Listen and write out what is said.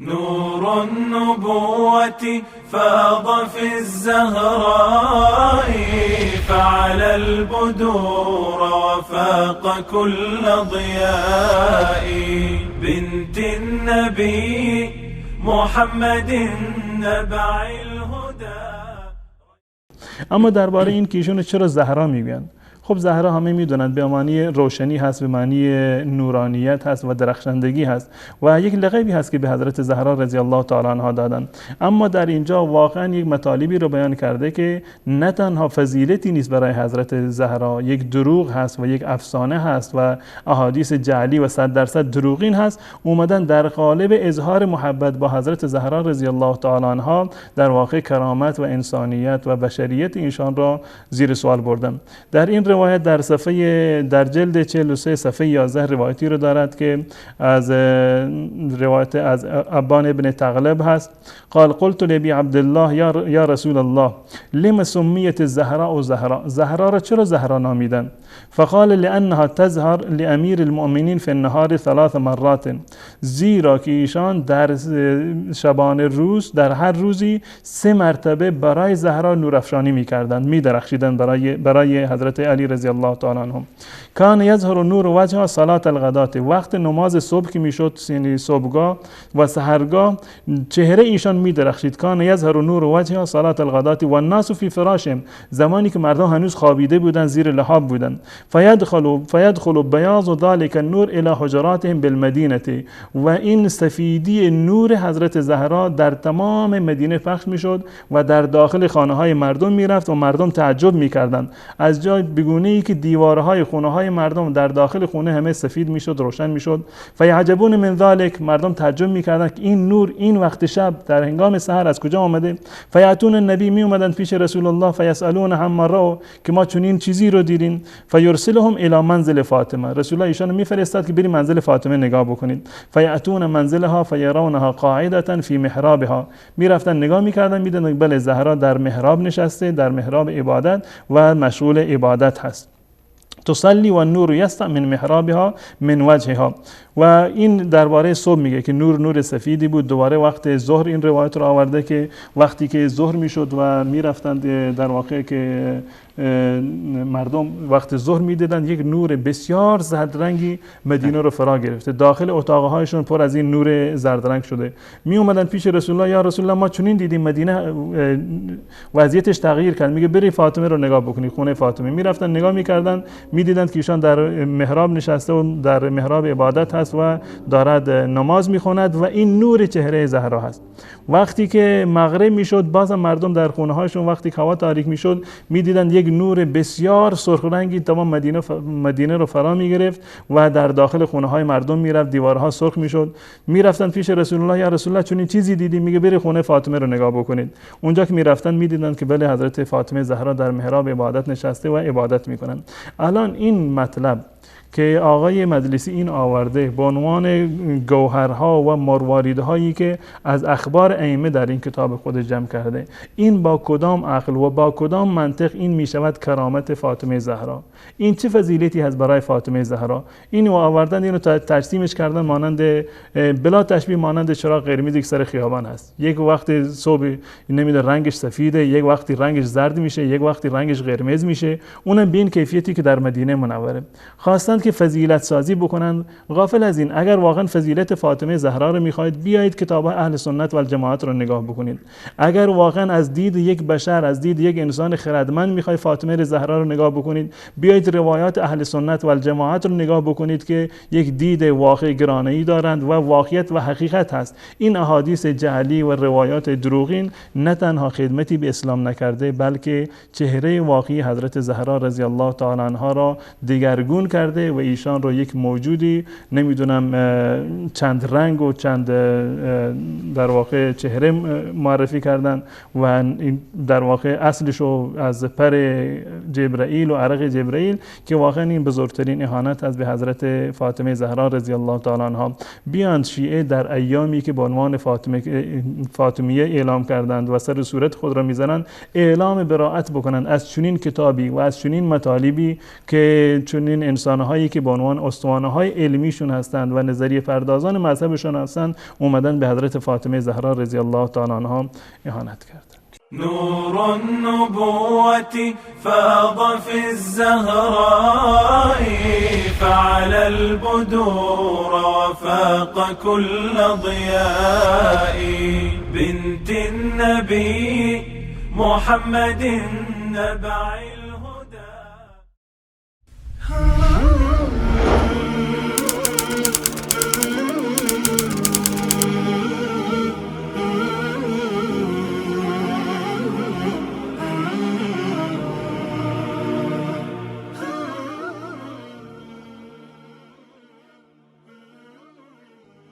نور النبوة فاض في الزهراء فعلى البدور وفاق كل ضياء بنت النبي محمد نبع الهدى. اما درباره این که ایشون چرا زهرا میگن، خب زهرا همه میدونند به معنی روشنی هست، به معنی نورانیت هست و درخشندگی هست و یک لقبی هست که به حضرت زهرا رضی الله تعالی عنها دادن. اما در اینجا واقعا یک مطالبی رو بیان کرده که نه تنها فضیلتی نیست برای حضرت زهرا، یک دروغ هست و یک افسانه هست و احادیث جعلی و 100% دروغین هست، اومدن در قالب اظهار محبت با حضرت زهرا رضی الله تعالی عنها در واقع کرامت و انسانیت و بشریت ایشان را زیر سوال بردن. در این روایت در جلد 43 صفحه 11 روایتی رو دارد که از روایت از ابان ابن تغلب هست. قال قلت لابی عبدالله یا رسول الله لما سمیت الزهراء زهرا را چرا زهرا نامیدن؟ فقال لانها تظهر لامیر المؤمنین فی النهار 3 مرات، زیرا که ایشان در شبان روز در هر روزی 3 مرتبه برای زهرا نورافشانی می‌کردند، می‌درخشیدند برای حضرت علی رضی الله تعالی عنهم. کان یظهر نور وجهها صلاه الغداة، وقت نماز صبح که میشد، یعنی صبحگاه و سحرگاه، چهره ایشان می‌درخشید. کان یظهر نور وجهها صلاه الغداة و الناس فی فراشهم، زمانی که مردم هنوز خوابیده بودند، زیر لحاف بودند. فیدخل بیاض ذلك النور الى حجراتهم بالمدینه، و این سفیدی نور حضرت زهرا در تمام مدینه پخش میشد و در داخل خانه های مردم میرفت و مردم تعجب میکردند، از جای بگونه ای که دیوارهای خونه های مردم در داخل خونه همه سفید میشد، روشن میشد. فیعجبون من ذلك، مردم تعجب میکردند که این نور این وقت شب در هنگام سحر از کجا آمده. فیاتون النبی، می اومدند پیش رسول الله، فیسالون هم مروا، که ما چنین چیزی رو دیدیم. فیرسلهم الی منزل فاطمه، رسول الله ایشان میفرستاد که بریم منزل فاطمه نگاه بکنید. فیاتون منزلها فیرونها قاعده فی محرابها، میرفتن نگاه میکردن، میدیدن بله زهرا در محراب نشسته، در محراب عبادت و مشغول عبادت هست. تصلی و النور یسطع من محرابها من وجهها. و این درباره صبح میگه که نور سفیدی بود. دوباره وقت ظهر این روایت رو آورده که وقتی که ظهر میشد و میرفتند، در واقع که مردم وقت ظهر میدیدند یک نور بسیار زردرنگی مدینه رو فرا گرفته، داخل اتاقهایشون پر از این نور زردرنگ شده. می اومدن پیش رسول الله، یا رسول الله ما چنین دیدیم مدینه وضعیتش تغییر کرد. میگه بری فاطمه رو نگاه بکنی، خونه فاطمه. میرفتن نگاه میکردن، میدیدند که ایشان در محراب نشسته و در محراب عبادت هست و دارد نماز میخواند و این نور چهره زهرا هست. وقتی که مغرب میشد، بازم مردم در خونه هاشون وقتی که هوا تاریک میشد میدیدند یک نور بسیار سرخ رنگی تمام مدینه رو فرا میگرفت و در داخل خونه های مردم میرفت، دیوارها سرخ میشد. میرفتن پیش رسول الله، یا رسول الله چنین چیزی دیدی؟ میگه بری خونه فاطمه رو نگاه بکنید. اونجا که میرفتن میدیدند که بله حضرت فاطمه زهرا در محراب عبادت نشسته و عبادت میکنن. الان این مطلب که آقای مجلسی این آورده به عنوان گوهرها و مرواریدهایی که از اخبار ائمه در این کتاب خود جمع کرده، این با کدام عقل و با کدام منطق این می شود کرامت فاطمه زهرا؟ این چه فضیلتی هست برای فاطمه زهرا؟ اینو آوردن، اینو ترسیمش کردن مانند بلا تشبیه مانند چراغ قرمزی که سر خیابان هست. یک وقت صبح نمیدونه رنگش سفیده، یک وقتی رنگش زرد میشه، یک وقتی رنگش قرمز میشه، اونم به این کیفیتی که در مدینه منوره. خواستن که فضیلت سازی بکنن. غافل از این، اگر واقعا فضیلت فاطمه زهرا رو میخواید، بیایید کتاب اهل سنت و الجماعت رو نگاه بکنید. اگر واقعا از دید یک بشر، از دید یک انسان خردمند میخواید فاطمه زهرا رو نگاه بکنید، بیایید روایات اهل سنت و الجماعت رو نگاه بکنید که یک دید واقع گرانه‌ای دارند و واقعیت و حقیقت هست. این احادیث جعلی و روایات دروغین نه تنها خدمتی به اسلام نکرده، بلکه چهره واقعی حضرت زهرا رضی الله تعالی عنها را دگرگون کرده و ایشان رو یک موجودی نمیدونم چند رنگ و چند در واقع چهره معرفی کردن و در واقع اصلش رو از پر جبرائیل و عرق جبرائیل، که واقعا این بزرگترین اهانت از به حضرت فاطمه زهرا رضی الله تعالی عنها. بیان شیعه در ایامی که به عنوان فاطمیه اعلام کردند و سر صورت خود را میزنند، اعلام براءت بکنند از چنین کتابی و از چنین مطالبی که چنین انسانهای هایی که به عنوان استوانه های علمیشون هستند و نظریه پردازان مذهبشون هستند اومدن به حضرت فاطمه زهرا رضی الله تعالی عنها اهانت کردند. نور النبوة فاض في الزهراء فعلى البدور وفاق كل ضياء بنت النبي محمد نبع